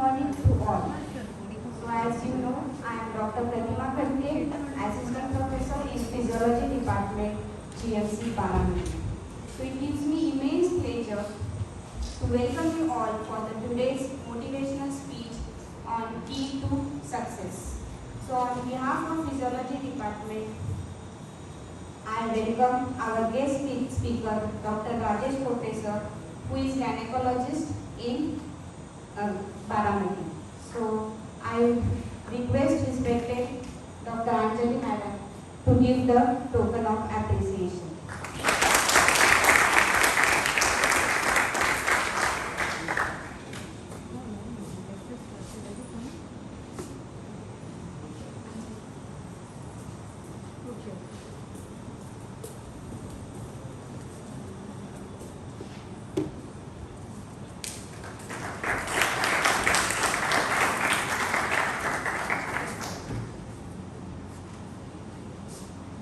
morning to all. So as you know, I am Dr. Pratima Khatke, Assistant Professor in Physiology Department, GMC Paramedic. So it gives me immense pleasure to welcome you all for today's motivational speech on key to success. So on behalf of Physiology Department, I welcome our guest speaker, Dr. Rajesh Professor, who is gynecologist in Baramati. So I request respected Dr. Anjali Madam to give the token of appreciation.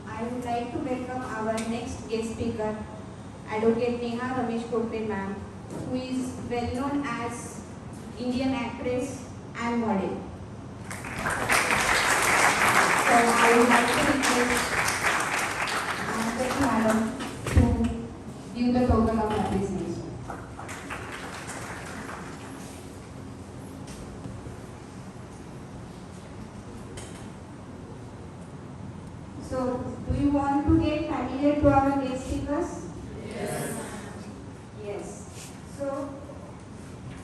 I would like to welcome our next guest speaker, Advocate Neha Ramesh Kokre ma'am, who is well known as Indian actress and model. So I would like to request Advocate madam to give the token of appreciation. So, do you want to get familiar to our guest speakers? Yes. So,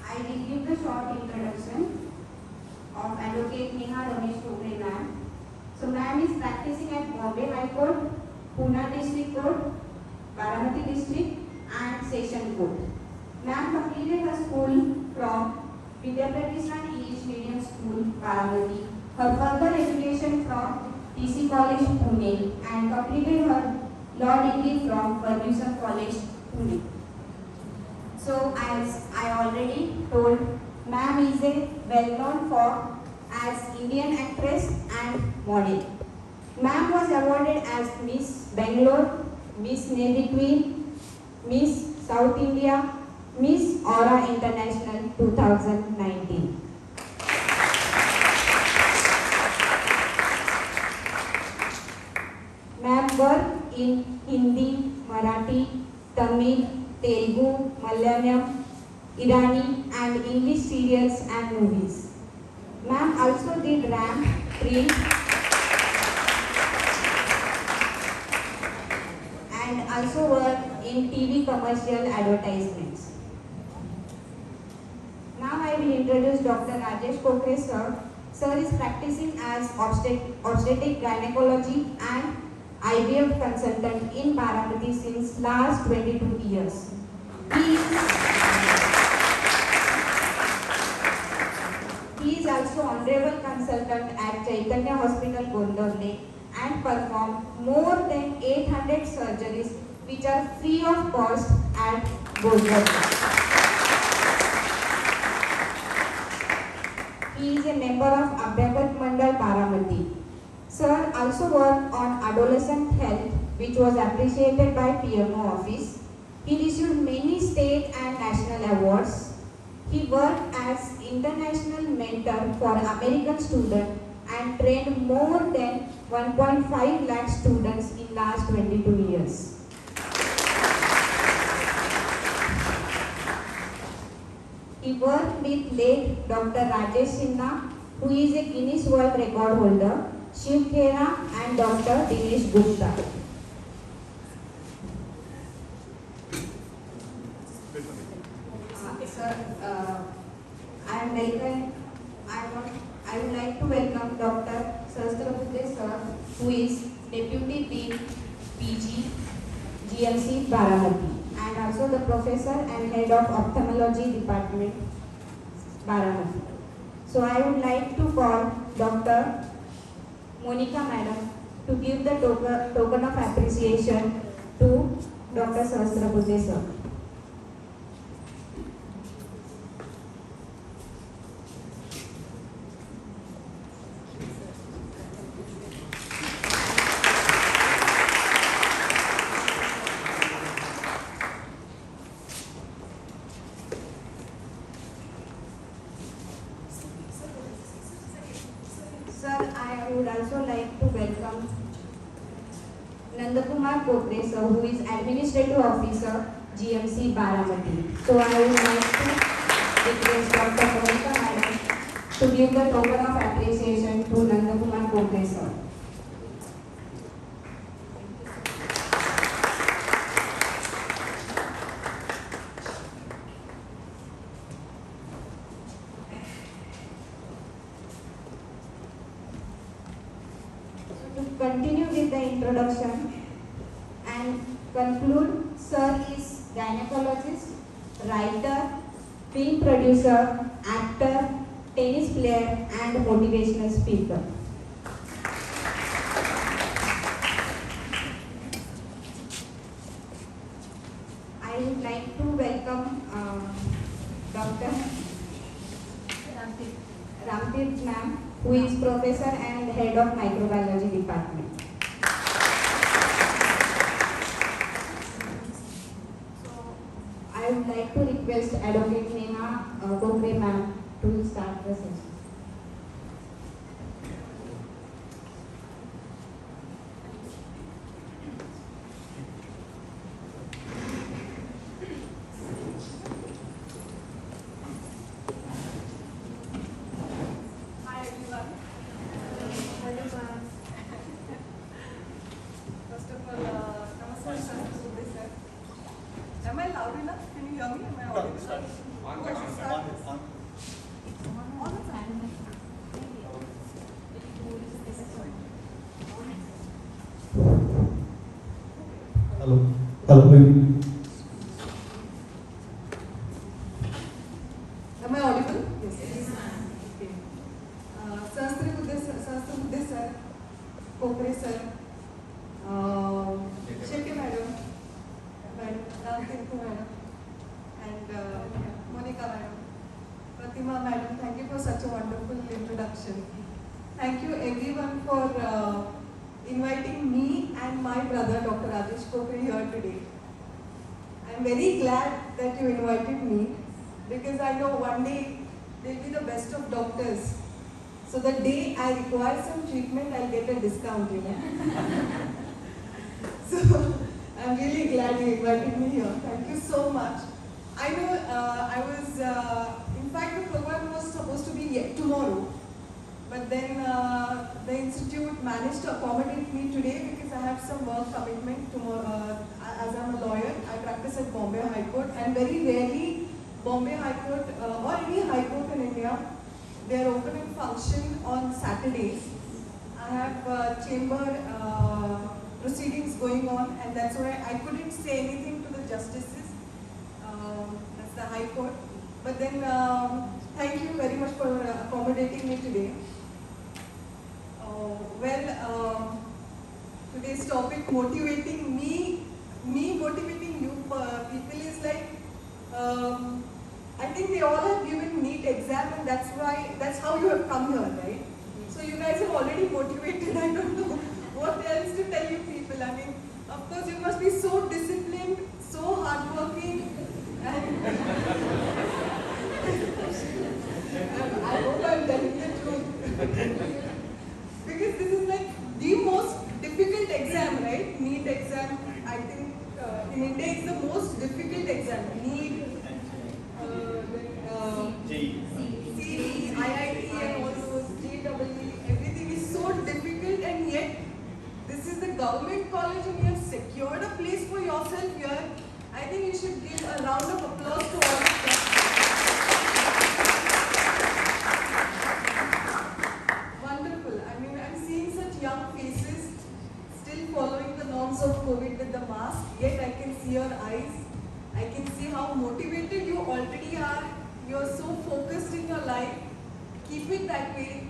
I will give the short introduction of Advocate Neha Ramesh Kokre ma'am. So, ma'am is practicing at Bombay High Court, Pune District Court, Baramati District and Session Court. Ma'am completed her school from Vidyapratishan English Medium School, Baramati. Her further education from TC College, Pune and completed her law degree from Ferguson College, Pune. So as I already told, ma'am is a well known for as Indian actress and model. Ma'am was awarded as Miss Bangalore, Miss Navy Queen, Miss South India, Miss Aura International 2019. Ma'am worked in Hindi, Marathi, Tamil, Telugu, Malayalam, Irani and English serials and movies. Ma'am also did ramp, print and also worked in TV commercial advertisements. Now I will introduce Dr. Rajesh Kokre sir. Sir is practicing as obstetric gynecology and IVF consultant in Baramati since last 22 years. He is also honorable consultant at Chaitanya Hospital, Gondorle and performed more than 800 surgeries which are free of cost at Gondorle. He is a member of Abhyagat Mandal Baramati. Sir also worked on adolescent health, which was appreciated by PMO office. He received many state and national awards. He worked as international mentor for American students and trained more than 1.5 lakh students in last 22 years. He worked with late Dr. Rajesh Sinha, who is a Guinness World Record holder, Shiv Khera and Dr. Dinesh Gupta. Sir, I would like to welcome Dr. Sahasrabudhe sir, who is Deputy Dean PG GMC Baramati and also the Professor and Head of Ophthalmology Department Baramati. So I would like to call Dr. Monica Madam to give the token of appreciation to Dr. Sahasrabudhe sir. welcome Nandakumar Kopre sir, who is Administrative Officer, GMC Baramati. So I would like to request Dr. Monika Madam to give the token of appreciation to Nandakumar Kopre sir. To continue with the introduction and conclude, sir is gynecologist, writer, film producer, actor, tennis player and motivational speaker. I would like to welcome Dr. Ramdeep ma'am, who is professor and head of microbiology department. So I would like to request Advocate Neha Kopre ma'am to start the session. Hi everyone. First of all, namaskar, sir. Am I loud enough? Can you hear me? Am I audible? On the fan. Hello. Hello. Am I audible? Yes. Okay. Sahastra Buddhe sir, Kopre sir, Shetty madam, Ramtirthu madam, and Monika madam, Pratima madam, thank you for such a wonderful introduction. Thank you everyone for inviting me and my brother Dr. Rajesh Kopre here today. I'm very glad that you invited me because I know one day they'll be the best of doctors. So the day I require some treatment, I'll get a discount, you know. So I'm really glad you invited me here. Thank you so much. I know in fact the program was supposed to be tomorrow, but then the institute managed to accommodate me today because I have some work commitment tomorrow. As I'm a lawyer, I practice at Bombay High Court, and very rarely Bombay High Court or any High Court in India, they are open and function on Saturdays. I have chamber proceedings going on, and that's why I couldn't say anything to the justices. That's the High Court. But then, thank you very much for accommodating me today. Today's topic, motivating me motivating you people is like, I think they all have given NEET exam, and that's how you have come here, right? So you guys are already motivated. I don't know what else to tell you people. I mean, of course you must be so disciplined, so hardworking, and I hope I'm telling the truth. Because this is like the most difficult exam, right? NEET exam, I think in India it's the most difficult exam. NEET, CE, IIT and all those, JEE, everything is so difficult, and yet this is the government college and you have secured a place for yourself here. I think you should give a round of applause to all of them. Wonderful. I mean, I'm seeing such young faces still following the norms of COVID with the mask, yet I can see your eyes. I can see how motivated you already are. You're so focused in your life. Keep it that way.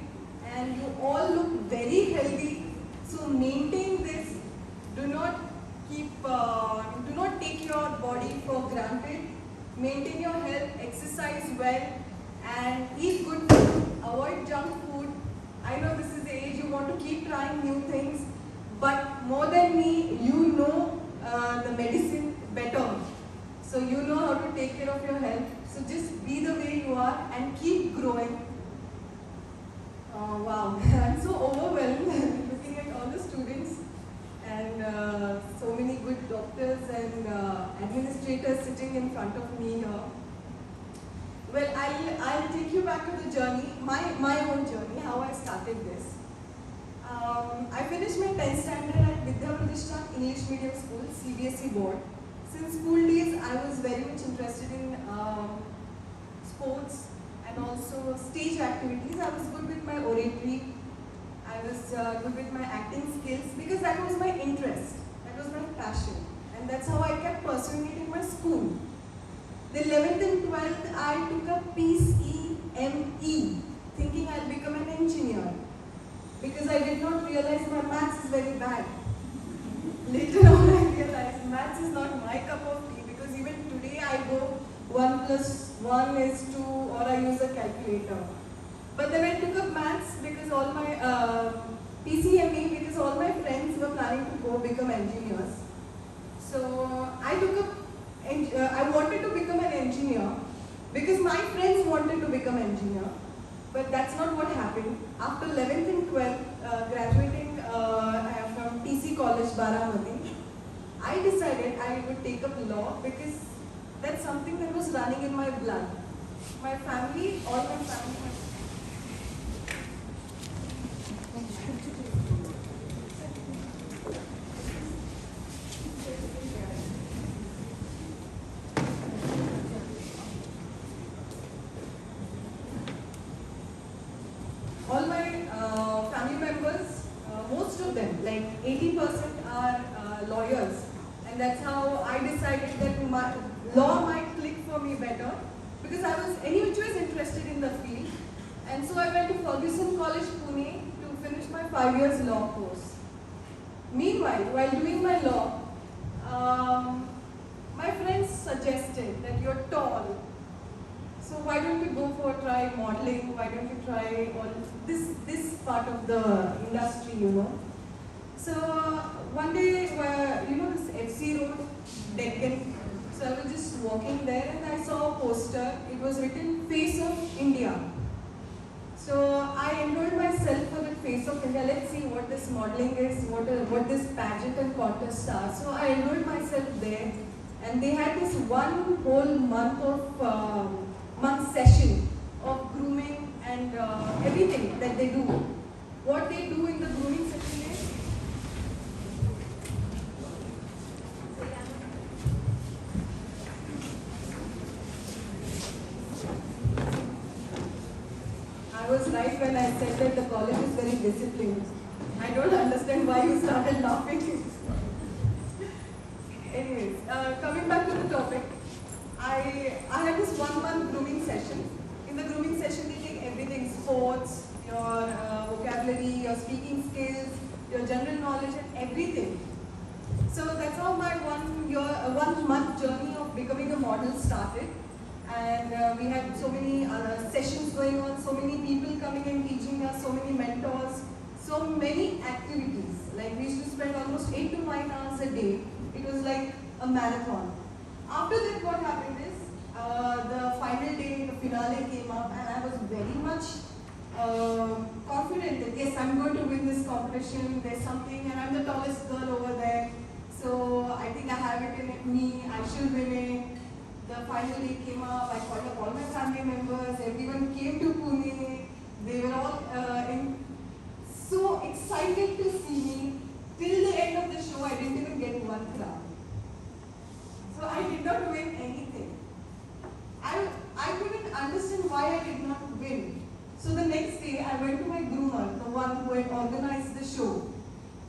And you all look very healthy. So maintain this. Do not take your body for granted. Maintain your health, exercise well, and eat good food. Avoid junk food. I know this is the age you want to keep trying new things, but more than me, you know the medicine better. So you know how to take care of your health. So just be the way you are and keep growing. Wow, I'm so overwhelmed looking at all the students. my own journey, how I started this. I finished my 10th standard at Vidya Pratishthan English Medium School, CBSE board. Since school days, I was very much interested in sports and also stage activities. I was good with my oratory. I was good with my acting skills because that was my interest. That was my passion. And that's how I kept pursuing it in my school. The 11th and 12th, I took up PCME, thinking I'll become an engineer. Because I did not realize my maths is very bad. Later on, I realized maths is not my cup of tea because even today I go 1 plus 1 is 2 or I use a calculator. But then I took up maths because all my PCME because all my friends were planning to go become engineers. So I took up, I wanted to become an engineer because my friends wanted to become engineer. But that's not what happened. After 11th and 12th, graduating from TC College, Baramati, I decided I would take up law because that's something that was running in my blood. My family, all my family. All my family members, most of them, like 80% are lawyers. And that's how I decided that law might click for me better because I was anyways interested in the field. And so I went to Ferguson College, Pune to finish my 5 years law course. Meanwhile, while doing my law, my friends suggested that you're tall. So why don't you go for try modeling? Why don't you try all this part of the industry, you know? So one day, this FC Road, Deccan. So I was just walking there and I saw a poster. It was written Face of India. So I enrolled myself for the Face of India. Let's see what this modeling is, what this pageant and contest are. So I enrolled myself there, and they had this one whole month session of grooming and everything that they do. What they do in the grooming session is I was right when I said that the college is very disciplined. I don't understand why you started laughing. Anyways, coming back to the topic, I had this 1 month grooming session. In the grooming session, they take everything: sports, your vocabulary, your speaking skills, your general knowledge, and everything. So that's how my 1 month journey of becoming a model started. And we had so many sessions going on, so many people coming and teaching us, so many mentors, so many activities. Like we used to spend almost 8 to 9 hours a day. It was like a marathon. After that, what happened is, the final day, the finale came up, and I was very much confident that yes, I'm going to win this competition, there's something, and I'm the tallest girl over there. So I think I have it in me, I should win it. The final day came up, I called up all my family members, everyone came to Pune. They were all so excited to see me. Till the end of the show, I didn't even get 1 crown. So I did not win anything. I couldn't understand why I did not win. So the next day, I went to my groomer, the one who had organized the show.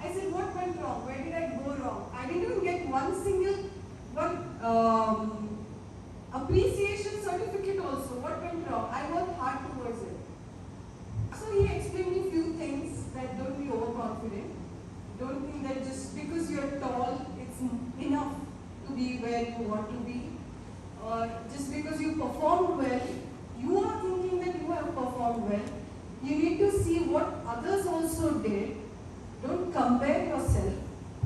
I said, what went wrong? Where did I go wrong? I didn't even get one appreciation certificate also. What went wrong? I worked hard towards it. So he explained me a few things, that don't be overconfident. Don't think that just because you're tall, it's enough to be where you want to be. Or just because you performed well, you are thinking that you have performed well. You need to see what others also did. Don't compare yourself,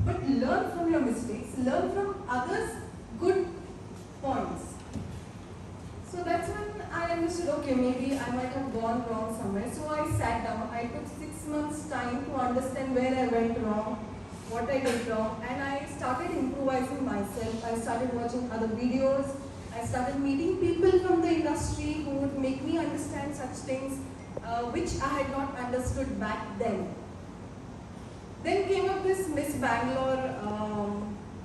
but learn from your mistakes. Learn from others' good points. So that's when I understood, okay, maybe I might have gone wrong somewhere. So I sat down. I took 6 months time to understand where I went wrong, what I did wrong, and I started improvising myself. I started watching other videos. I started meeting people from the industry who would make me understand such things. which I had not understood back then. Then came up this Miss Bangalore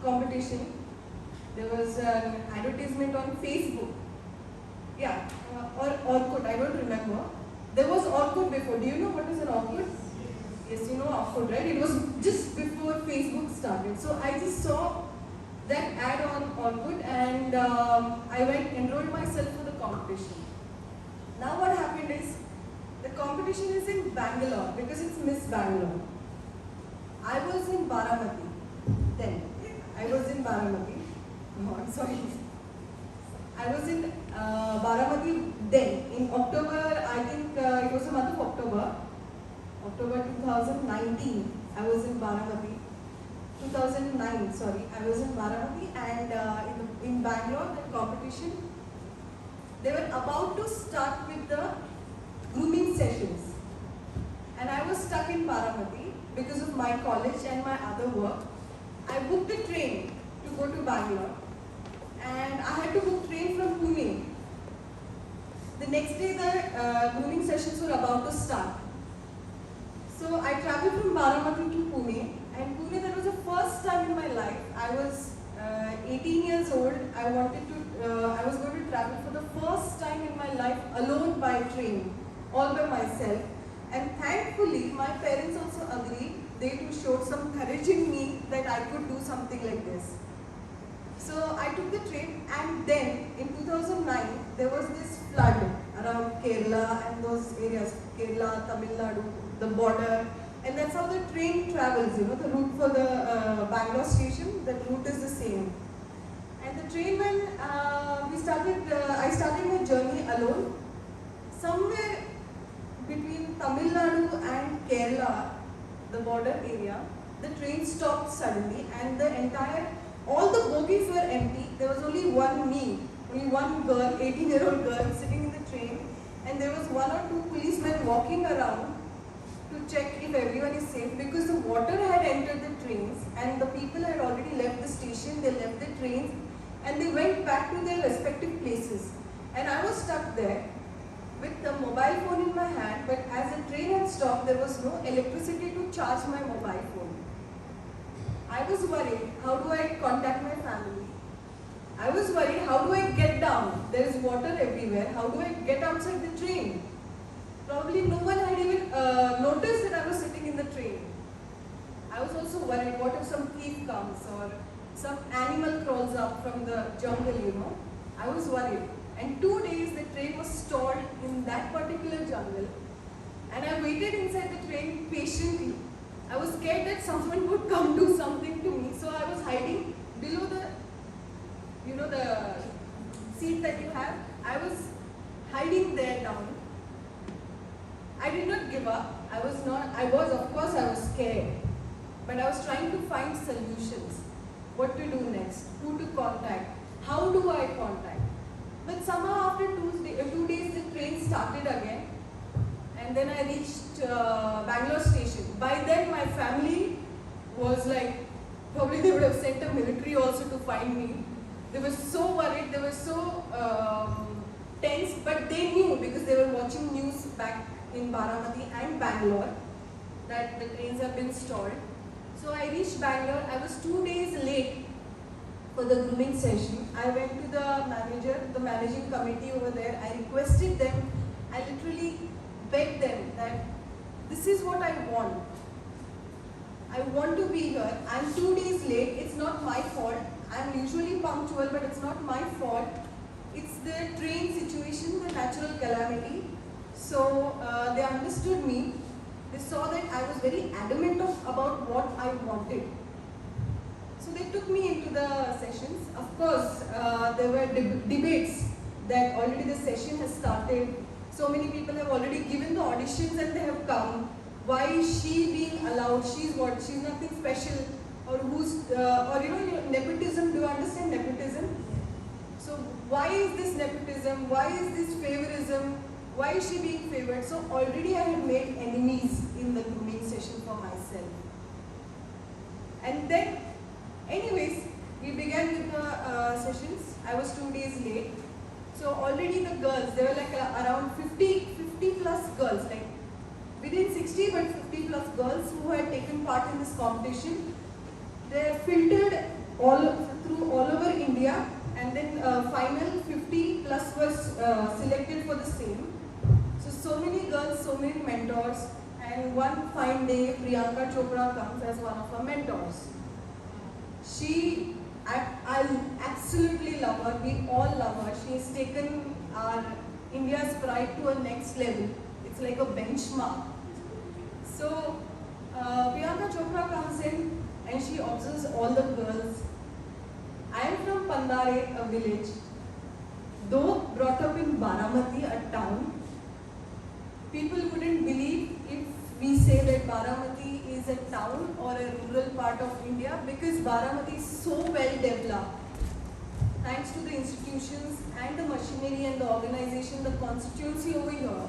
competition. There was an advertisement on Facebook. Yeah, or Orkut, I don't remember. There was Orkut before. Do you know what is an Orkut? Yes, you know Orkut, right? It was just before Facebook started. So I just saw that ad on Orkut and I went enrolled myself for the competition. Now what happened is, the competition is in Bangalore because it's Miss Bangalore. I was in Baramati then. I was in Baramati. No, I'm sorry. I was in Baramati then. In October, I think it was the month of October. October 2019, I was in Baramati. 2009, sorry, I was in Baramati and in Bangalore, the competition, they were about to start with the grooming sessions. And I was stuck in Baramati because of my college and my other work. I booked a train to go to Bangalore and I had to book train from Pune. The next day the grooming sessions were about to start. So I traveled from Baramati to Pune, and Pune, that was the first time in my life. I was 18 years old. I was going to travel for the first time in my life alone by train, all by myself. And thankfully, my parents also agreed. They too showed some courage in me that I could do something like this. So I took the train, and then in 2009, there was this flood around Kerala and those areas, Kerala, Tamil Nadu, the border, and that's how the train travels, you know, the route for the Bangalore station, the route is the same. And the train, when I started my journey alone, somewhere between Tamil Nadu and Kerala, the border area, the train stopped suddenly and all the bogies were empty. There was only one girl, 18-year-old girl sitting in the train, and there was one or two policemen walking around to check if everyone is safe because the water had entered the trains and the people had already left the station, they left the trains and they went back to their respective places. And I was stuck there with the mobile phone in my hand, but as the train had stopped, there was no electricity to charge my mobile phone. I was worried, how do I contact my family? I was worried, how do I get down? There is water everywhere, how do I get outside the train? Probably no one had even noticed that I was sitting in the train. I was also worried, what if some thief comes or some animal crawls up from the jungle, you know? I was worried. And 2 days the train was stalled in that particular jungle. And I waited inside the train patiently. I was scared that someone would come do something to me. So I was hiding below the, you know, the seat that you have. I was hiding there down. I did not give up. Of course I was scared. But I was trying to find solutions. What to do next? Who to contact? How do I contact? But somehow after 2 days the train started again. And then I reached Bangalore station. By then my family was like, probably they would have sent a military also to find me. They were so worried, they were so tense, but they knew because they were watching news back in Baramati and Bangalore that the trains have been stalled. So I reached Bangalore. I was 2 days late for the grooming session. I went to the manager, the managing committee over there. I requested them, I literally begged them that this is what I want. I want to be here. I'm 2 days late. It's not my fault. I'm usually punctual, but it's not my fault. It's the train situation, the natural calamity. So they understood me. They saw that I was very adamant about what I wanted. So they took me into the sessions. Of course, there were debates that already the session has started. So many people have already given the auditions and they have come. Why is she being allowed? She's what? She's nothing special. Or nepotism. Do you understand nepotism? So why is this nepotism? Why is this favorism? Why is she being favored? So already I had made enemies in the grooming session for myself. And then, anyways, we began with the sessions. I was 2 days late. So already the girls, there were like around 50 50 plus girls, like within 60 but 50 plus girls who had taken part in this competition. They're filtered through all over India, and then final 50 plus was selected for the same. So many girls, so many mentors, and one fine day Priyanka Chopra comes as one of her mentors. I absolutely love her, we all love her. She has taken our India's pride to a next level. It's like a benchmark. So Priyanka Chopra comes in and she observes all the girls. I am from Pandare, a village. Though brought up in Baramati, a town, people wouldn't believe if we say that Baramati is a town or a rural part of India, because Baramati is so well developed. Thanks to the institutions and the machinery and the organization, the constituency over here,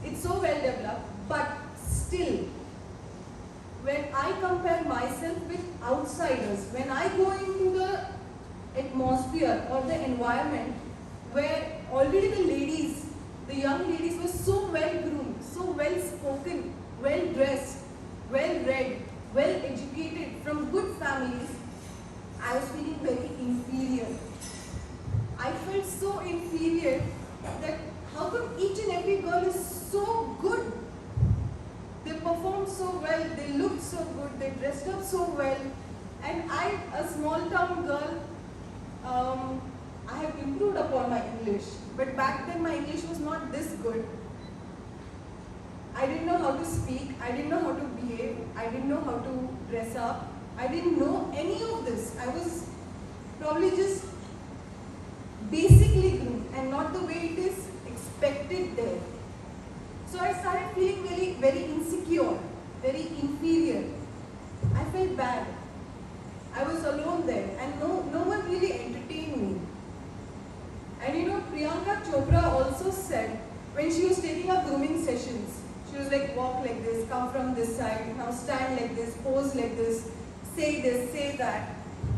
it's so well developed. But still, when I compare myself with outsiders, when I go into the atmosphere or the environment where already the ladies, the young ladies were so well groomed, so well spoken, well dressed, well read, well educated, from good families, I was feeling very inferior. I felt so inferior that how come each and every girl is so good? They performed so well, they looked so good, they dressed up so well. And I, a small town girl, I have improved upon my English. But back then my English was not this good. I didn't know how to speak, I didn't know how to behave, I didn't know how to dress up. I didn't know any of this. I was probably just basically groomed and not the way it is expected there. So I started feeling very, very insecure, very inferior. I felt bad. I was alone there and no one really entertained me. And you know, Priyanka Chopra also said, when she was taking up grooming sessions, she was like, walk like this, come from this side, now stand like this, pose like this, say that.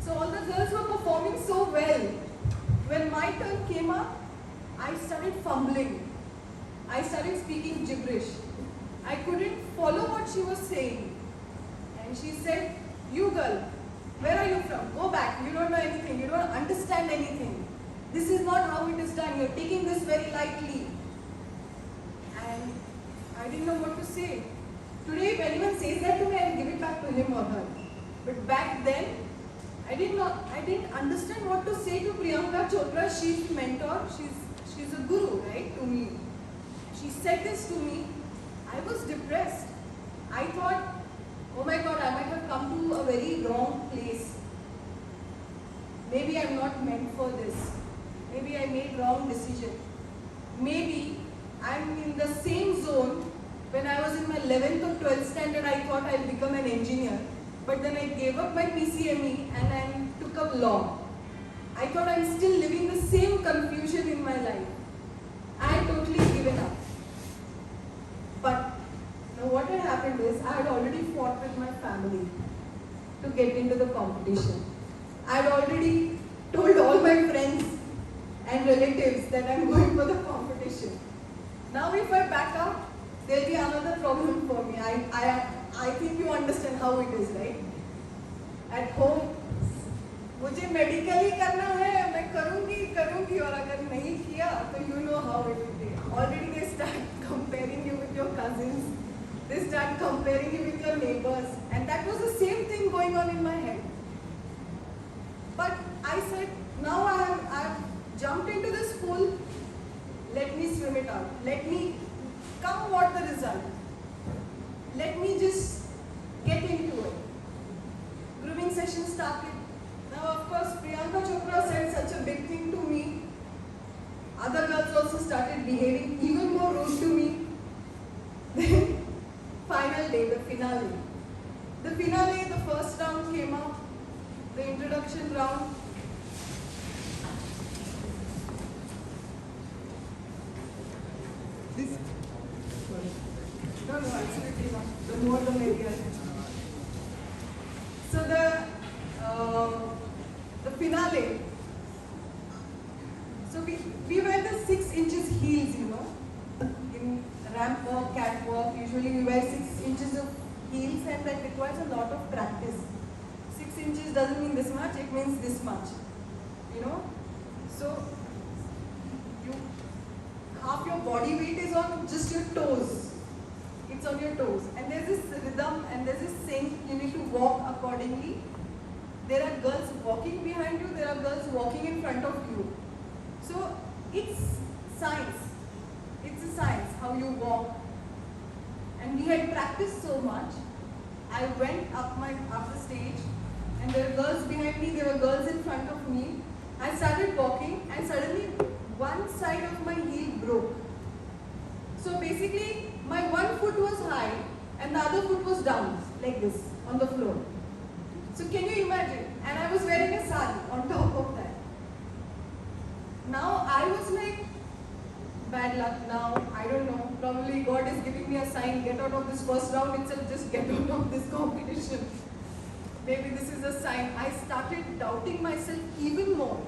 So all the girls were performing so well. When my turn came up, I started fumbling. I started speaking gibberish. I couldn't follow what she was saying. And she said, you girl, where are you from? Go back, you don't know anything, you don't understand anything. This is not how it is done, you're taking this very lightly. And I didn't know what to say. Today, if anyone says that to me, I'll give it back to him or her. But back then, I didn't understand what to say to Priyanka Chopra. She's a mentor, she's a guru, right, to me. She said this to me. I was depressed. I thought, oh my God, I might have come to a very wrong place. Maybe I'm not meant for this. Maybe I made wrong decision. Maybe I'm in the same zone. When I was in my 11th or 12th standard, I thought I'll become an engineer. But then I gave up my PCME and I took up law. I thought I'm still living the same confusion in my life. I had totally given up. But now what had happened is, I had already fought with my family to get into the competition. I had already told all my friends and relatives that I'm going for the competition. Now if I back up, there'll be another problem for me. I think you understand how it is, right? At home, मुझे medically करना है, मैं करूँगी और अगर नहीं किया तो you know how it will be. Already they start comparing you with your cousins. They start comparing you with your neighbors. And that was the same thing going on in my head. But I said, now I have jumped into this pool, let me swim it out. Let me come what the result. Let me just get into it. Grooming session started. Now of course Priyanka Chopra said such a big thing to me. Other girls also started behaving even more rude to me. Then final day, the finale. The finale, the first round came up, the introduction round. This no, absolutely not. The more the merrier. So the finale. So we wear the 6 inches heels, you know, in lot of practice. 6 inches doesn't mean this much, it means this much. You know? So, you half your body weight is on just your toes. It's on your toes. And there's this rhythm and there's this sync, you need to walk accordingly. There are girls walking behind you, there are girls walking in front of you. So, it's science. It's a science, how you walk. And we had practiced so much. I went up the stage and there were girls behind me, there were girls in front of me. I started walking and suddenly one side of my heel broke. So basically my one foot was high and the other foot was down, like this, on the floor. So can you imagine? And I was wearing a sari on top of that. Now I was like, bad luck now, I don't know, probably God is giving me a sign, get out of this first round itself, just get out of this competition. Maybe this is a sign. I started doubting myself even more.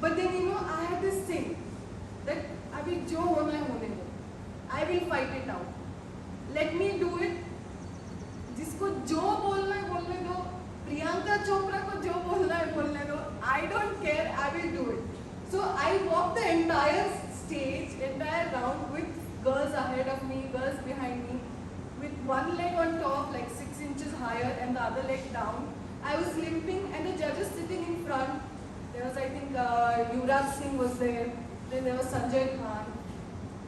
But then I had this thing that abhi jo hona hai hone do. I will fight it out. Let me do it. जिसको जो बोलना है बोलने दो, प्रियंका चोपड़ा को जो बोलना है बोलने दो. I don't care. I will do it. So I walked the entire stage, entire round with girls ahead of me, girls behind me, with one leg on top, like 6 inches higher, and the other leg down. I was limping, and the judges sitting in front. There was, I think, Yuvraj Singh was there. Then there was Sanjay Khan.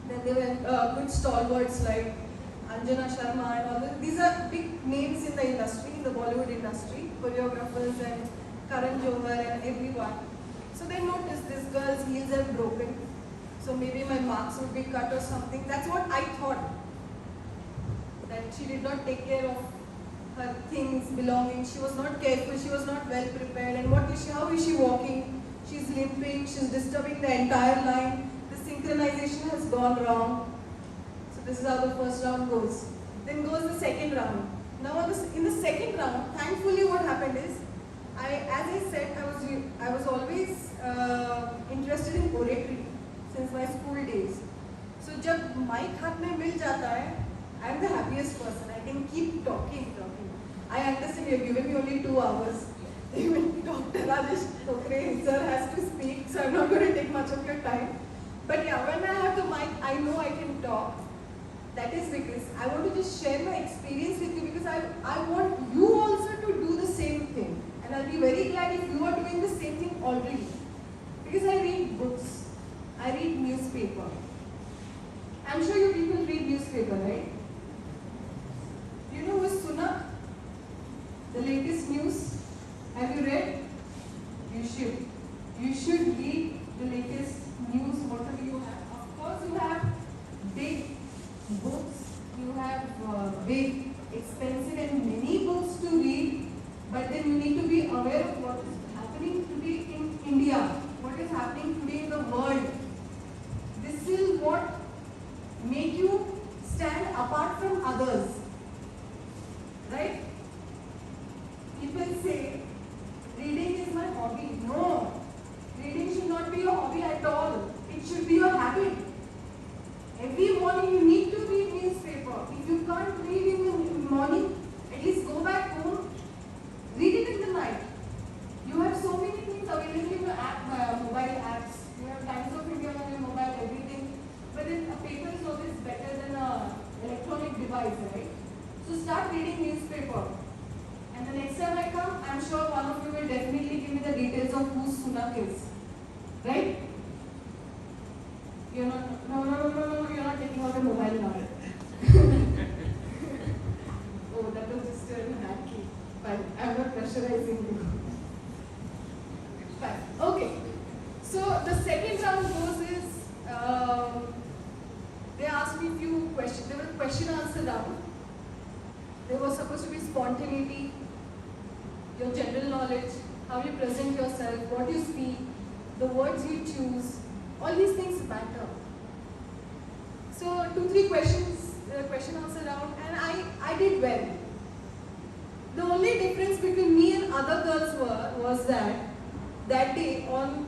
Then there were good stalwarts like Anjana Sharma and all this. These are big names in the industry, in the Bollywood industry, choreographers and Karan Johar and everyone. So they noticed this girl's heels are broken. So maybe my marks would be cut or something. That's what I thought. That she did not take care of her things, belongings. She was not careful. She was not well prepared. And how is she walking? She's limping. She's disturbing the entire line. The synchronization has gone wrong. So this is how the first round goes. Then goes the second round. Now in the second round, thankfully what happened is, as I said, I was always interested in oratory since my school days. So जब mic हाथ में मिल जाता है, I am the happiest person. I can keep talking. I understand you have given me only 2 hours. Even Dr. Rajesh Tokre sir has to speak, so I'm not going to take much of your time. But yeah, when I have the mic, I know I can talk. That is because I want to just share my experience with you, because I want you also to do the same thing. And I'll be very glad if you are doing the same thing already. Because I read books. I read newspaper. I'm sure you people read newspaper, right? You know who is Sunak? The latest news. Have you read? You should. You should read the latest news, whatever you have. Of course, you have big books. You have big, expensive and many books to read. But then you need to be aware of what is happening today in India. What is happening today in the world. This is what make you stand apart from others. Right? People say, reading is my hobby. No. Reading should not be your hobby at all. It should be your habit. Every morning you need to read newspaper. If you can't read in the morning, at least go back home, read it in the night. You have so many things available in your mobile apps. You have Times of India on your mobile, everything. But then a paper is always better than an electronic device, right? So start reading newspaper. And the next time I come, I'm sure one of you will definitely give me the details of who Sunak is. Right? You're not, no, you're not taking out a mobile now. Oh, that was just a hacky. Fine, I'm not pressurizing you. Fine, okay. So the second round goes is, they asked me a few questions. There was a question-answer round. There was supposed to be spontaneity, your general knowledge, how you present yourself, what you speak, the words you choose, all these things matter. So 2-3 questions, question-answer round, and I did well. The only difference between me and other girls was that day on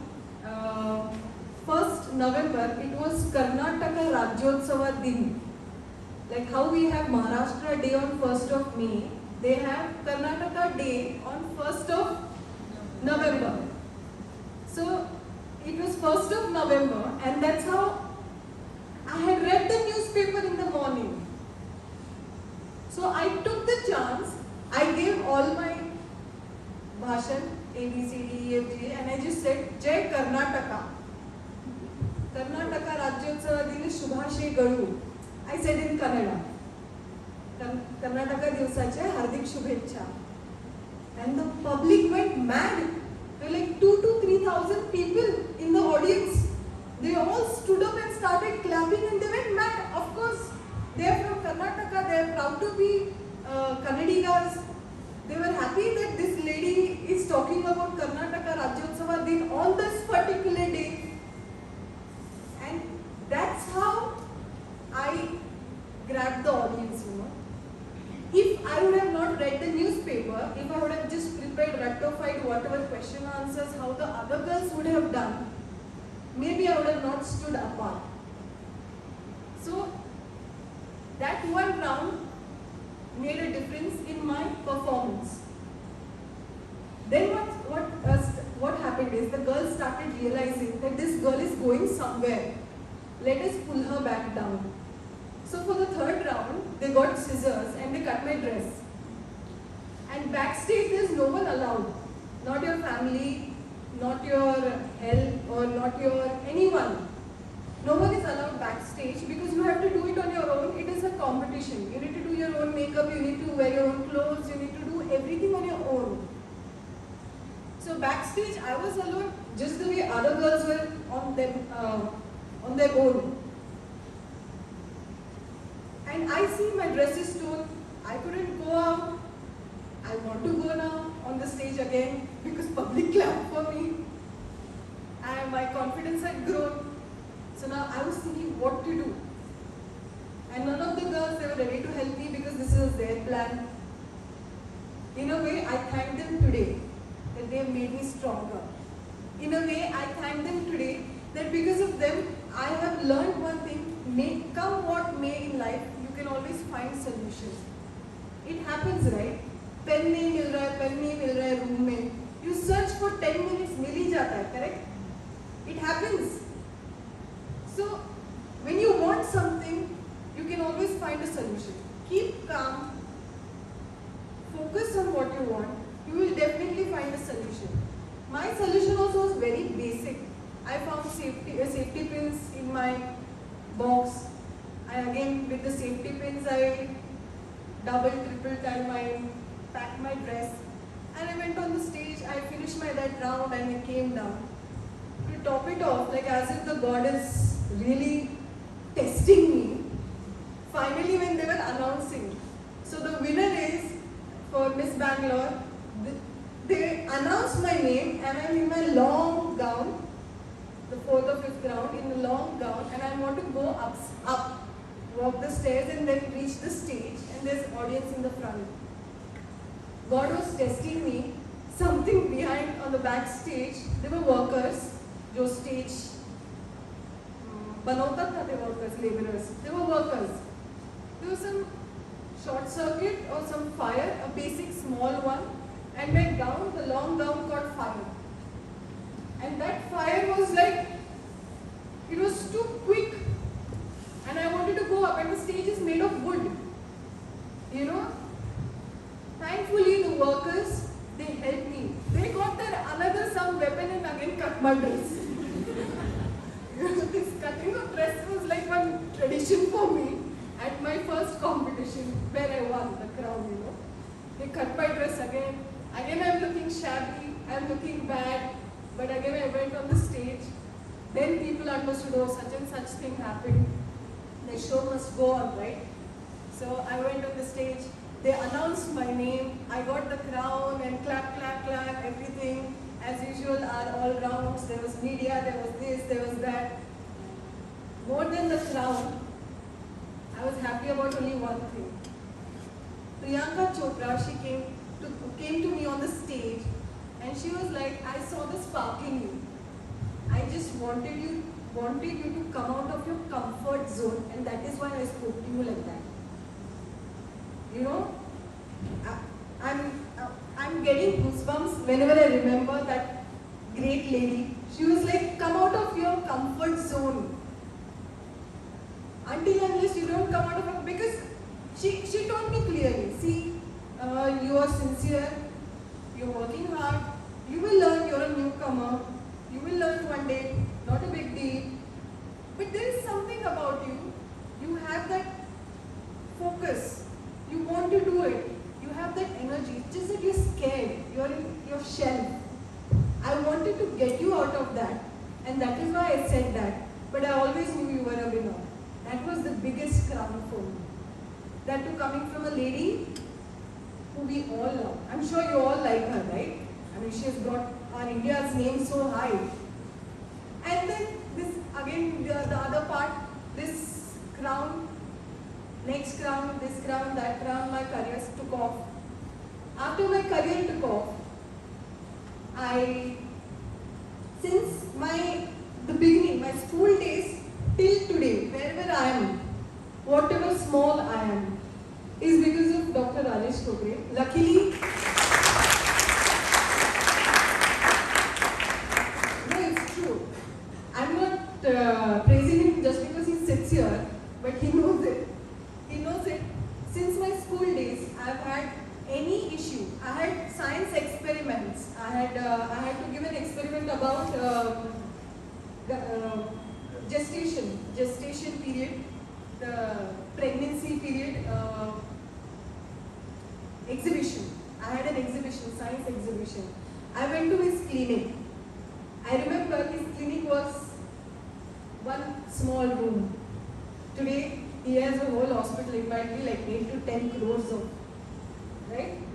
1st November, it was Karnataka Rajyotsava Din. Like how we have Maharashtra Day on 1st of May, they have Karnataka Day on 1st of November. So it was 1st of November, and that's how I had read the newspaper in the morning. So I took the chance, I gave all my bhashan, A, B, C, D, E, F, G, and I just said, Jai Karnataka. Karnataka Rajyotsava Dini Shubhashe Garu. I said in Kannada. Karnataka Divsache Hardik Shubhecha. And the public went mad. There were like 2,000 to 3,000 people in the audience. They all stood up and started clapping and they went mad. Of course, they are from Karnataka, they are proud to be Kannadigas. They were happy that this lady is talking about Karnataka Rajyotsava Din on this particular day. And that's how I grabbed the audience, you know. If I would have not read the newspaper, if I would have just prepared, rectified whatever question answers, how the other girls would have done, maybe I would have not stood apart. So that one round made a difference in my performance. Then what happened is the girls started realizing that this girl is going somewhere. Let us pull her back down. So for the third round, they got scissors and they cut my dress. And backstage, there's no one allowed. Not your family, not your help, or not your anyone. No one is allowed backstage because you have to do it on your own. It is a competition. You need to do your own makeup, you need to wear your own clothes, you need to do everything on your own. So backstage, I was alone, just the way other girls were on their own. And I see my dress is torn. I couldn't go out. I want to go now on the stage again because public clapped for me. And my confidence had grown. So now I was thinking what to do. And none of the girls, they were ready to help me because this was their plan. In a way, I thank them today that they have made me stronger. In a way, I thank them today that because of them, I have learned one thing, come what may in life, you can always find solutions. It happens, right? Pen nahi mil raha hai room mein. You search for 10 minutes, mil hi jata hai, correct? It happens. So, when you want something, you can always find a solution. Keep calm, focus on what you want, you will definitely find a solution. My solution also was very basic. I found safety pins in my box. And again, with the safety pins, I double, triple tie mine, packed my dress. And I went on the stage, I finished that round and I came down. To top it off, like as if the God is really testing me. Finally, when they were announcing, so the winner is for Miss Bangalore, they announced my name and I'm in my long gown, the 4th or 5th round, in the long gown, and I want to go up, walk the stairs and then reach the stage, and there's audience in the front. God was testing me. Something behind on the backstage, there were workers, जो stage बनौता था, they workers, laborers, they were workers. There was some short circuit or some fire, a basic small one, and my gown, the long gown, caught fire. And that fire was like, it was too quick. And I wanted to go up, and the stage is made of wood. You know? Thankfully, the workers, they helped me. They got their some weapon and again cut my dress. This cutting of dress was like one tradition for me at my first competition where I won the crown, you know. They cut my dress again. Again I'm looking shabby, I'm looking bad. But again I went on the stage. Then people understood, oh, such and such thing happened. The show must go on, right? So I went on the stage. They announced my name. I got the crown and clap, clap, clap, everything. As usual, are all rounds. There was media, there was this, there was that. More than the crown, I was happy about only one thing. Priyanka Chopra, she came to me on the stage and she was like, I saw the spark in you. I just wanted you to come out of your comfort zone, and that is why I spoke to you like that. You know, I'm getting goosebumps whenever I remember that great lady. She was like, come out of your comfort zone. Until unless you don't come out of it, because she told me clearly, see, you are sincere, you're working hard, you will learn, you're a newcomer, you will learn one day, not a big deal. But there is something about you, you have that focus, you want to do it, you have that energy, it's just that you're scared, you're in your shell. I wanted to get you out of that, and that is why I said that. But I always knew you were a winner. That was the biggest crown for me. That too coming from a lady who we all love. I'm sure you all like her, right? I mean, she has brought our India's name so high. And then this, again, the other part, this crown, next crown, this crown, that crown, my career took off. After my career took off, since the beginning, my school days till today, wherever I am, whatever small I am, is because of Dr. Rajesh Kokre. Luckily, no, it's true. I'm not praising him just because he sits here, but he knows it. He knows it. Since my school days, I've had any issue. I had science experiments. I had to give an experiment about gestation period, the pregnancy period exhibition. I had an exhibition, science exhibition. I went to his clinic. I remember his clinic was one small room. Today, he has a whole hospital. It might be like 8 to 10 crores of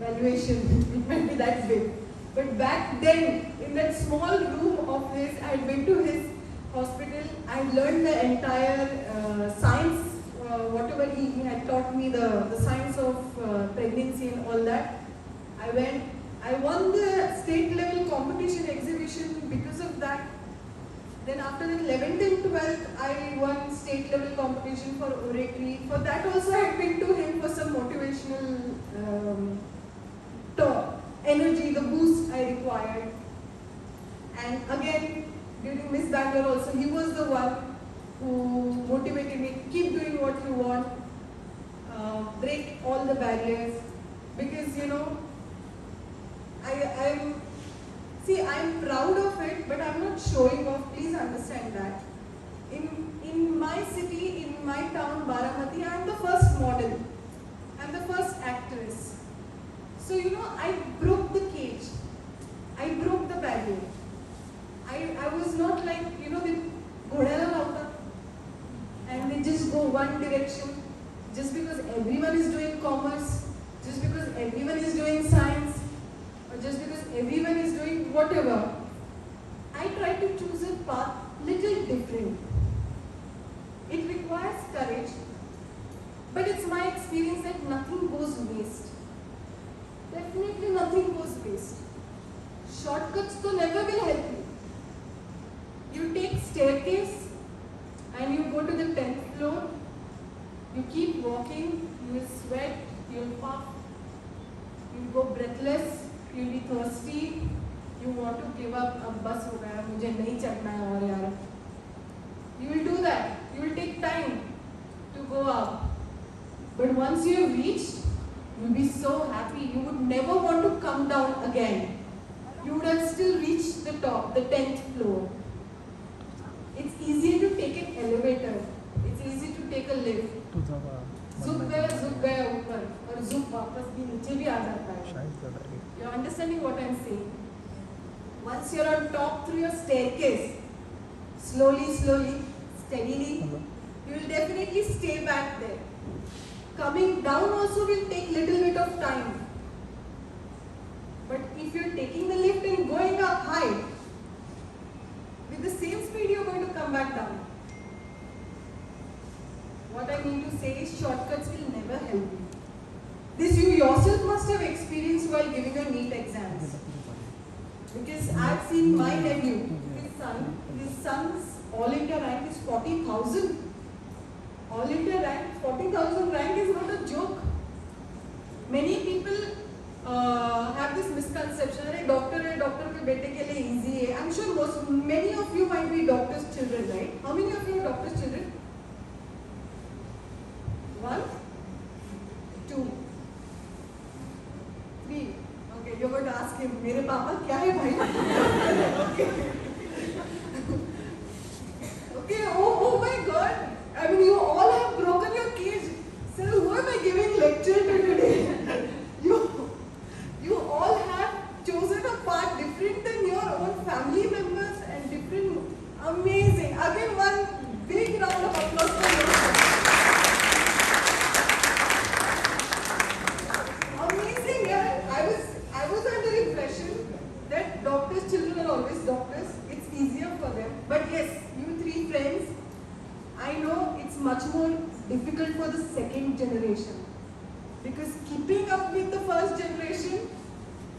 valuation. It might be that big. But back then, in that small room of his, I had been to his hospital. I learned the entire science, whatever he had taught me, the science of pregnancy and all that. I won the state level competition exhibition because of that. Then after that, 11th and 12th, I won state level competition for oratory. For that also, I had been to him for some motivational energy, the boost I required. And again, during Miss Bangalore also, he was the one who motivated me, keep doing what you want, break all the barriers. Because, I'm proud of it, but I'm not showing off, please understand that. In my city, in my town, Baramati, I'm the first model. I'm the first actress. So, I broke the cage. I broke the barrier. I was not like, the ghodala lauta, and they just go one direction. Just because everyone is doing commerce, just because everyone is doing science, or just because everyone is doing whatever, I try to choose a path little different. It requires courage, but it's my experience that nothing goes waste. Definitely nothing goes waste. Shortcuts to never will help you. You take staircase and you go to the 10th floor, you keep walking, you will sweat, you will puff, you will go breathless, you will be thirsty, you want to give up, ab bas ho gaya, mujhe nahi chadna hai aur yaar. You will do that. You will take time to go up. But once you have reached, you will be so happy. You would never want to come down again. You would have still reached the top, the 10th floor. It's easier to take an elevator. It's easy to take a lift. झुक गया ऊपर और झुक वापस भी नीचे भी आ जाता है. You're understanding what I'm saying? Once you're on top through your staircase, slowly, steadily, you will definitely stay back there. Coming down also will take little bit of time. But if you're taking the lift and going up high, with the same speed you're going to come back down. What I mean to say is shortcuts will never help you. This you yourself must have experienced while giving your NEET exams. Because I've seen my nephew, his son's All India rank is 40,000. All India rank, 40,000 rank is not a joke. Many people I'm sure many of you might be doctors' children, right? How many of you are doctors' children? 1, 2, 3. Okay, you're going to ask him, मेरे पापा क्या है भाई? Okay. Okay, oh my God. I mean, you all have broken your cage. Sir, who am I giving lecture to today? You all have chosen a path different than your own family members and different. Amazing. Again, one big round of applause for yourself. Amazing, yeah. I was under the impression that doctors' children are always doctors. It's easier for them. But yes, you 3 friends, I know it's much more difficult for the second generation. Because keeping up with the first generation,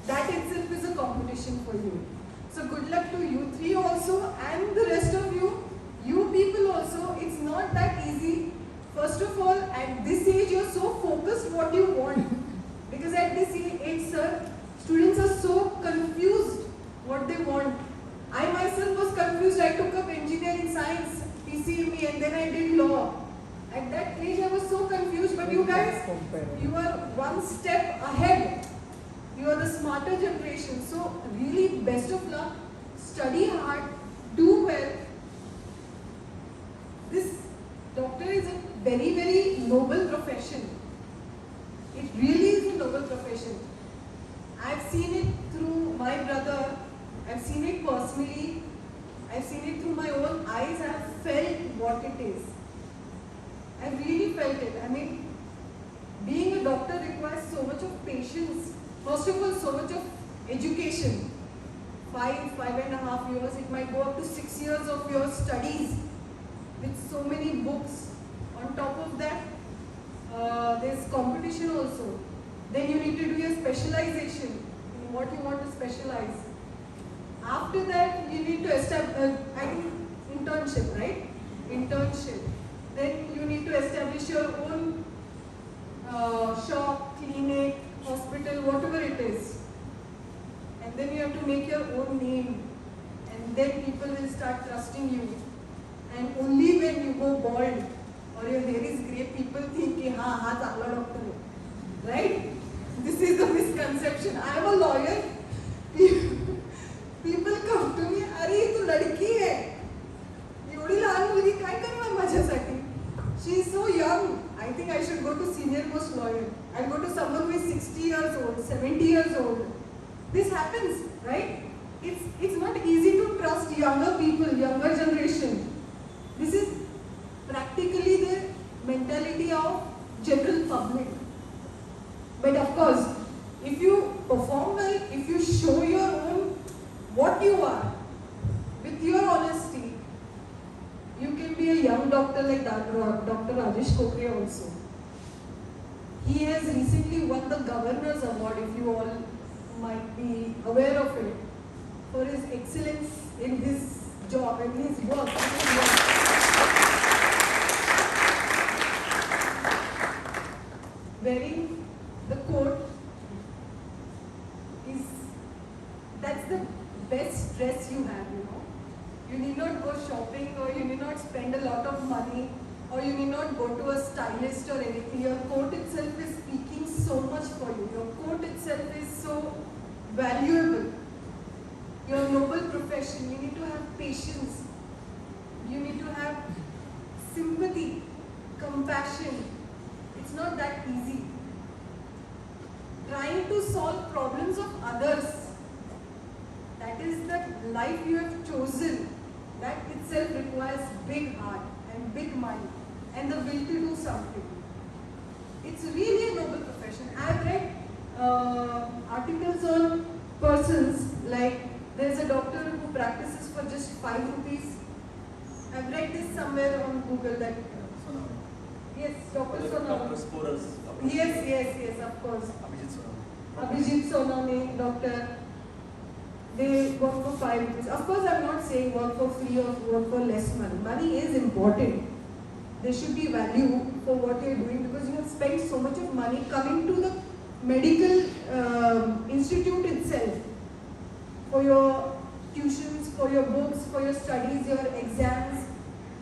that itself is a competition for you. So good luck to you 3 also and the rest of you. You people also, it's not that easy. First of all, at this age, you're so focused what you want. Because at this age, sir, students are so confused what they want. I myself was confused. I took up engineering science, PCME, and then I did law. At that age, I was so confused. But you guys, you are one step ahead. You are the smarter generation. So really, best of luck. Study hard. Do well. This doctor is a very, very noble profession. It really is a noble profession. I've seen it through my brother. I've seen it personally. I've seen it through my own eyes. I've felt what it is. I really felt it. I mean, being a doctor requires so much of patience. First of all, so much of education. 5.5 years. It might go up to 6 years of your studies with so many books. On top of that, there's competition also. Then you need to do your specialization in what you want to specialize. After that, you need to establish, I think, internship, right? Internship. Then you need to establish your own shop, clinic, hospital, whatever it is. And then you have to make your own name. And then people will start trusting you. And only when you go bald or your hair is grey, people think, ha, changla doctor hai. Right? This is the misconception. I am a lawyer. People come to me, अरे तू लड़की है, एवढी लहान मुलगी काय करणार माझ्यासाठी? She is so young. I think I should go to senior most lawyer. I'll go to someone who is 60 years old, 70 years old. This happens, right? It's not easy to trust younger people, younger generation. This is practically the mentality of general public. But of course, if you perform well, if you show your own what you are, with your honesty, you can be a young doctor like Dr. Rajesh Kokre also. He has recently won the Governor's Award, if you all might be aware of it, for his excellence in his job and his work. Wearing the coat is, that's the best dress you have, you know. You need not go shopping, or you need not spend a lot of money, or you need not go to a stylist or anything. Your coat itself is speaking so much for you. Your coat itself is so valuable. Your noble profession, you need to have patience. You need to have sympathy, compassion. It's not that easy. Trying to solve problems of others, that is the life you have chosen. That itself requires big heart and big mind and the will to do something. It's really a noble profession. I've read articles on persons like there's a doctor who practices for just 5 rupees. I've read this somewhere on Google that yes, Dr. Sonam. Yes, of course. Abhijit Sonami, doctor. They work for 5 rupees. Of course, I'm not saying work for free or work for less money. Money is important. There should be value for what you're doing because you have spent so much of money coming to the medical institute itself for your tuitions, for your books, for your studies, your exams,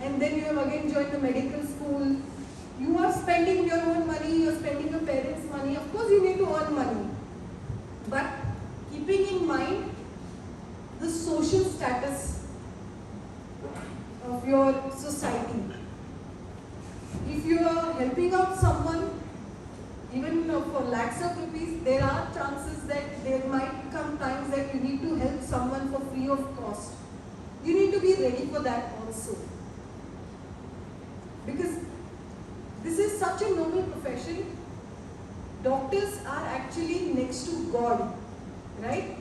and then you have again joined the medical school. You are spending your own money, you are spending your parents' money. Of course, you need to earn money. But keeping in mind the social status of your society. If you are helping out someone, even for lakhs of rupees, there are chances that there might come times that you need to help someone for free of cost. You need to be ready for that also. Because this is such a noble profession. Doctors are actually next to God, right?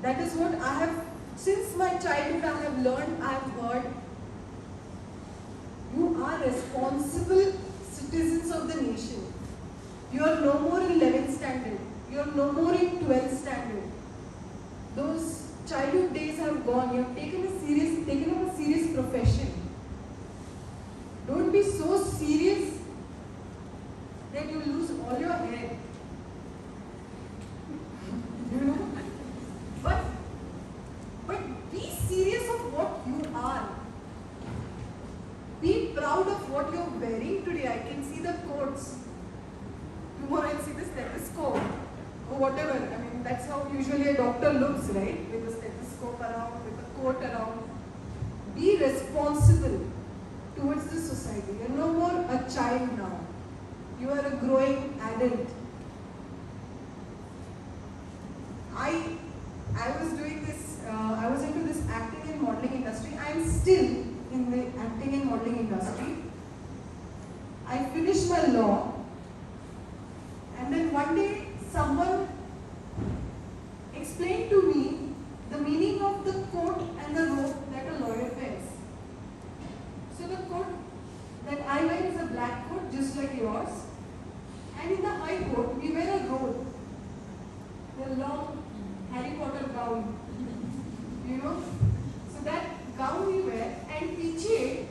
That is what I have, since my childhood I have learned, I have heard. You are responsible citizens of the nation. You are no more in 11th standard. You are no more in 12th standard. Those childhood days have gone. You have taken up a serious profession. Don't be so serious that you lose all your hair. You know? But be serious of what you are. Be proud of what you're wearing today. I can see the coats. Tomorrow I'll see the stethoscope. Or whatever. I mean, that's how usually a doctor looks, right? With a stethoscope around, with a coat around. Be responsible towards the society. You're no more a child now. You are a growing adult. I was doing this, I was into this acting and modeling industry. I am still in the acting and modeling industry. I finished my law, and then one day someone explained to me the meaning of the coat and the robe that a lawyer wears. So the coat that I wear is a black coat, just like yours. And in the high court, we wear a robe, the long Harry Potter gown, you know. So that gown we wear, and piche,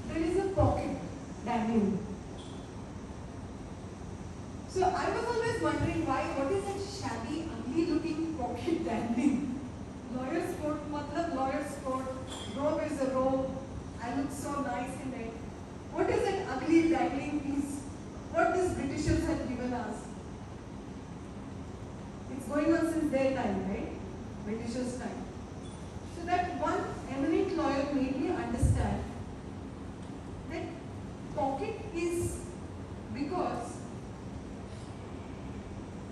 there is a pocket dangling. So I was always wondering why, what is that shabby, ugly looking pocket dangling? Lawyer's coat, matlab lawyer's coat, robe is a robe, I look so nice in it. What is that ugly dangling piece? What these Britishers have given us? It's going on since their time, right? Britishers' time. So that one eminent lawyer made me understand that pocket is because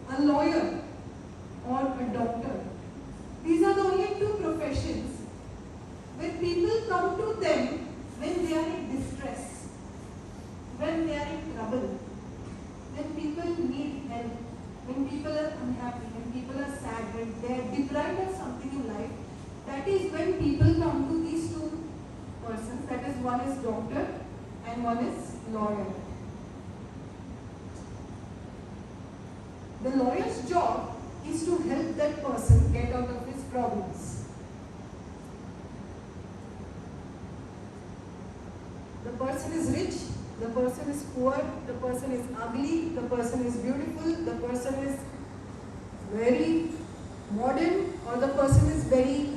a lawyer or a doctor, these are the only two professions where people come to them when they are in distress, when they are in trouble, when people need help, when people are unhappy, when people are sad, when they are deprived of something in life. That is when people come to these two persons, that is, one is doctor and one is lawyer. The lawyer's job is to help that person get out of his problems. The person is rich, the person is poor, the person is ugly, the person is beautiful, the person is very modern, or the person is very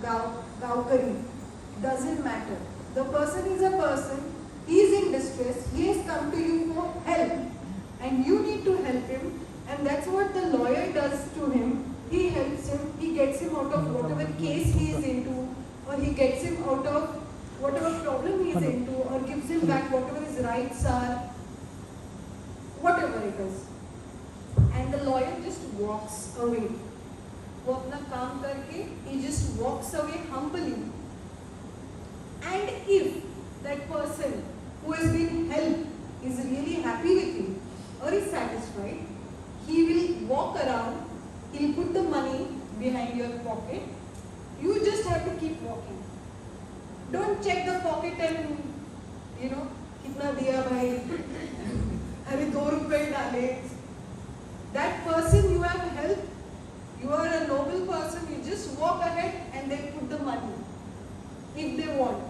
gaukari. Doesn't matter. The person is a person, he is in distress, he has come to you for help, and you need to help him, and that's what the lawyer does to him. He helps him, he gets him out of whatever case he is into, or he gets him out of whatever problem he is into, or gives him back whatever his rights are, whatever it is. And the lawyer just walks away. वो अपना काम करके, he just walks away humbly. And if that person who has been helped is really happy with you or is satisfied, he will walk around, he'll put the money behind your pocket. You just have to keep walking. Don't check the pocket and, you know, kitna diya bhai, अरे 2 रुपए डाले. That person you have helped, you are a noble person, you just walk ahead and they put the money, if they want.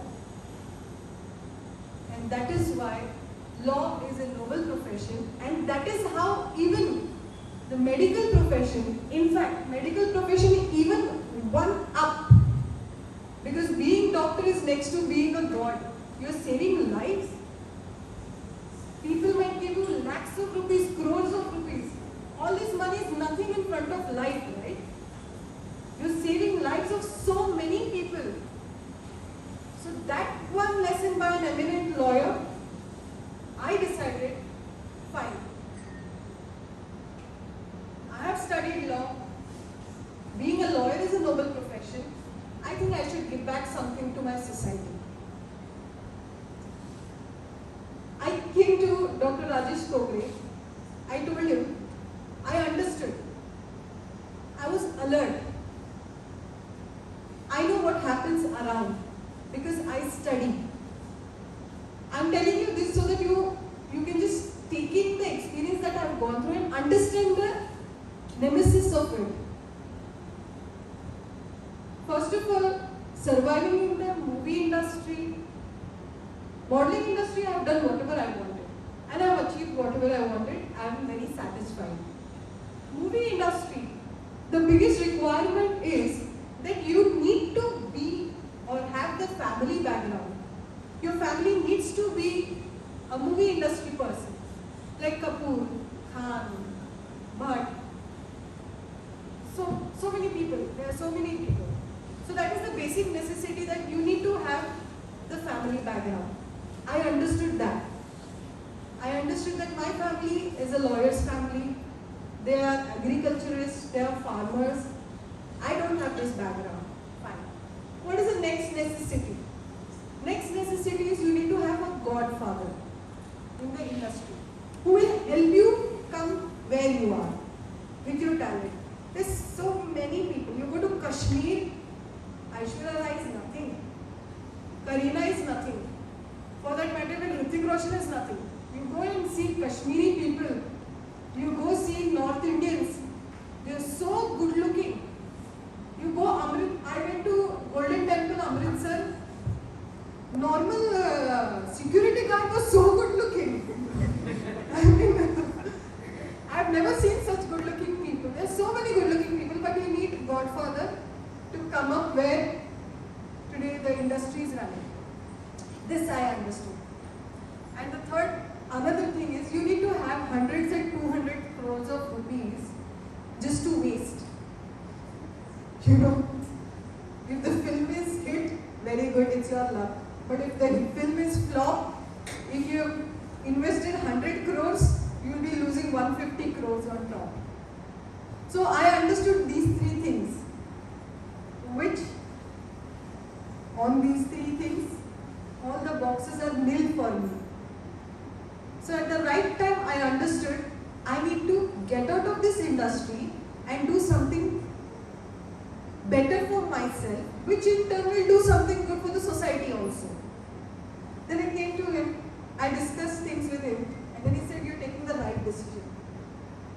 And that is why law is a noble profession, and that is how even the medical profession, in fact, medical profession even one up. Because being doctor is next to being a god. You're saving lives. People might give you lakhs of rupees, crores of rupees. All this money is nothing in front of life, right? You're saving lives of so many people. So that one lesson by an eminent lawyer, I decided, fine. I have studied law. Being a lawyer is a noble profession. I think I should give back something to my society. I came to Dr. Rajesh Kogre. I told him, I understood. I was alert. I know what happens around because I study. I'm telling you this so that you can just take in the experience that I've gone through and understand the nemesis of it. First of all, surviving in the movie industry, modeling industry, I have done whatever I wanted. And I have achieved whatever I wanted. I am very satisfied. Movie industry, the biggest requirement is that you need to be or have the family background. Your family needs to be a movie industry person. Like Kapoor, Khan, Bhatt. So many people. There are so many people. So that is the basic necessity that you need to have the family background. I understood that. I understood that my family is a lawyer's family. They are agriculturists, they are farmers. I don't have this background. Fine. What is the next necessity? Next necessity is you need to have a godfather in the industry who will help you come where you are with your talent. There's so many people. You go to Kashmir, Aishwarya Rai is nothing. Kareena is nothing. For that matter, even Hrithik Roshan is nothing. You go and see Kashmiri people. You go see North Indians. They are so good looking. You go I went to Golden Temple, Amritsar. Normal security guard was so good looking. I mean, I've never seen such good looking people. There are so many good looking people, but you need Godfather to come up where today the industry is running. This I understood. And the another thing is you need to have hundreds and 200 crores of rupees just to waste. You know, if the film is hit, very good, it's your luck. But if the film is flop, if you invested 100 crores, you'll be losing 150 crores on top. So I understood these three things, which on these three things, all the boxes are nil for me. So at the right time, I understood I need to get out of this industry and do something better for myself, which in turn will do something good for the society also. Then I came to him, I discussed things with him, and then he said, you're taking the right decision.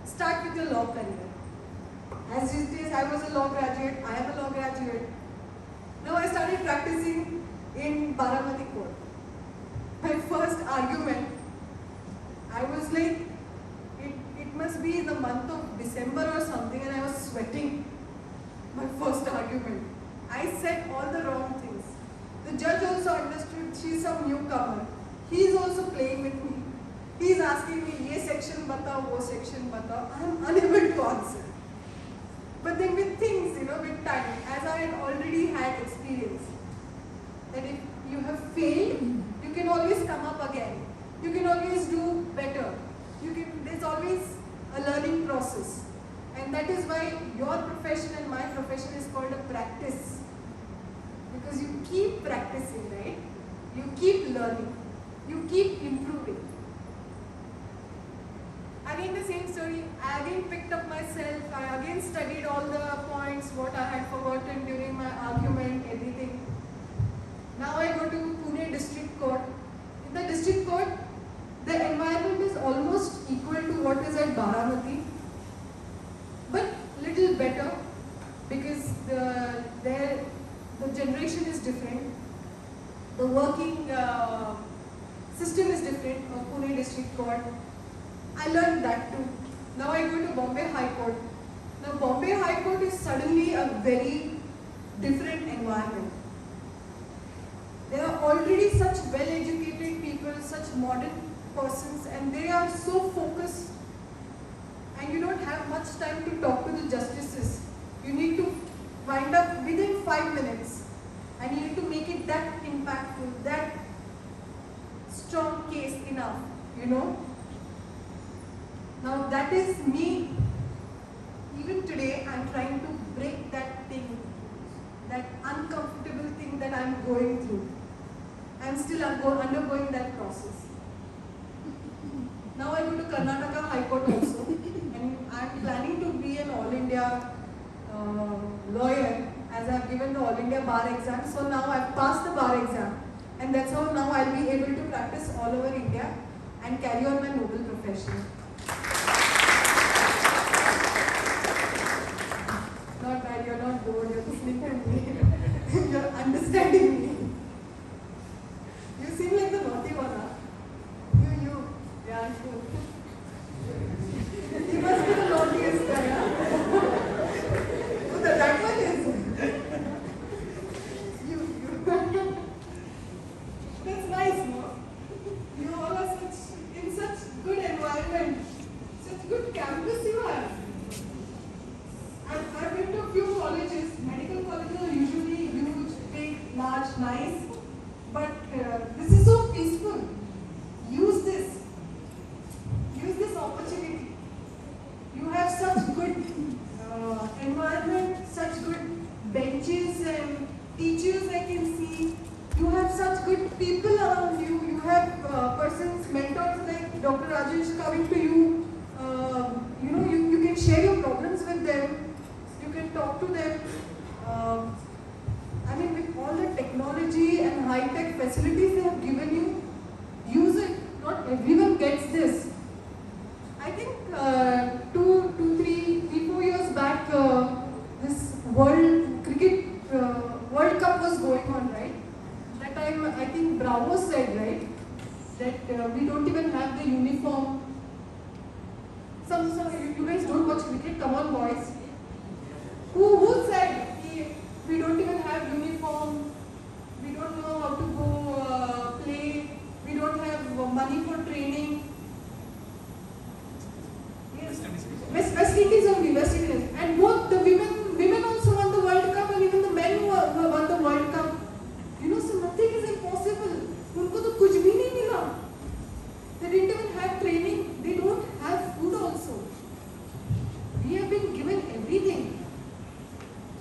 Start with your law career. As these days, I was a law graduate, I am a law graduate. Now I started practicing in Baramati court. My first argument, I was like, it must be in the month of December or something, and I was sweating. My first argument. I said all the wrong things. The judge also understood she's some newcomer. He's also playing with me. He's asking me, ye section batao, wo section batao. I am unable to answer. But then with things, with time, as I had already had experience, that if you have failed, you can always come up again. You can always do better. There's always a learning process. And that is why your profession and my profession is called a practice. Because you keep practicing, right? You keep learning. You keep improving. Again the same story, I again picked up myself, I again studied all the points, what I had forgotten during my argument, everything. Now I go to Pune District Court. In the District Court, the environment is almost equal to what is at Baramati, but little better because the generation is different, the working system is different of Pune District Court. I learned that too. Now I go to Bombay High Court. Now Bombay High Court is suddenly a very different environment. There are already such well-educated people, such modern persons, and they are so focused. And you don't have much time to talk to the justices. You need to wind up within 5 minutes, and you need to make it that impactful, that strong case enough, you know. Now that is me. Even today, I'm trying to break that thing, that uncomfortable thing that I'm going through. I'm still undergoing that process. Now I go to Karnataka High Court also, and I'm planning to be an All India lawyer, as I've given the All India bar exam. So now I've passed the bar exam, and that's how now I'll be able to practice all over India and carry on my noble profession. Not bad, you're not bored, you're listening to me. You're understanding me. You seem like the naughty one, huh? You. Yeah, you. He must be the naughtiest guy, huh? Oh, that one is. You. That's nice, no? You all are in such good environment, such good campus you have. I've been to a few colleges. Medical colleges are usually huge, big, large, nice. But this is so peaceful. Use this. Use this opportunity. You have such good environment, such good benches and teachers I can see. You have such good people around you. You have persons, mentors like Dr. Rajesh coming to you. You know, you can share your problems with them. You can talk to them. I mean, with all the technology and high-tech facilities they have given you, use it. Not everyone gets this. I think 4 years back, this World Cup was going on, right? That time, I think Bravo said, right, that we don't even have the uniform. You guys don't watch cricket? Come on, boys. Who said we don't even have uniform, we don't know how to go play, we don't have money for training? Yes. West Indies only, West Indies. And both the women also won the World Cup, and even the men who won the World Cup. You know, so nothing is impossible. उनको तो कुछ भी नहीं मिला. They didn't even have training. They don't have food also. We have been given everything.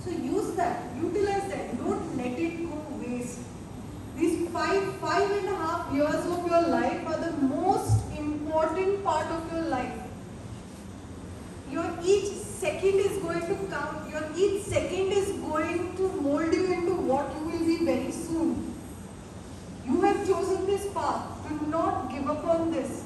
So use that, utilize that, don't let it go waste. These 5.5 years of your life are the most important part of your life. Your each second is going to count, your each second is going to mold you into what you will be very soon. You have chosen this path, do not give up on this.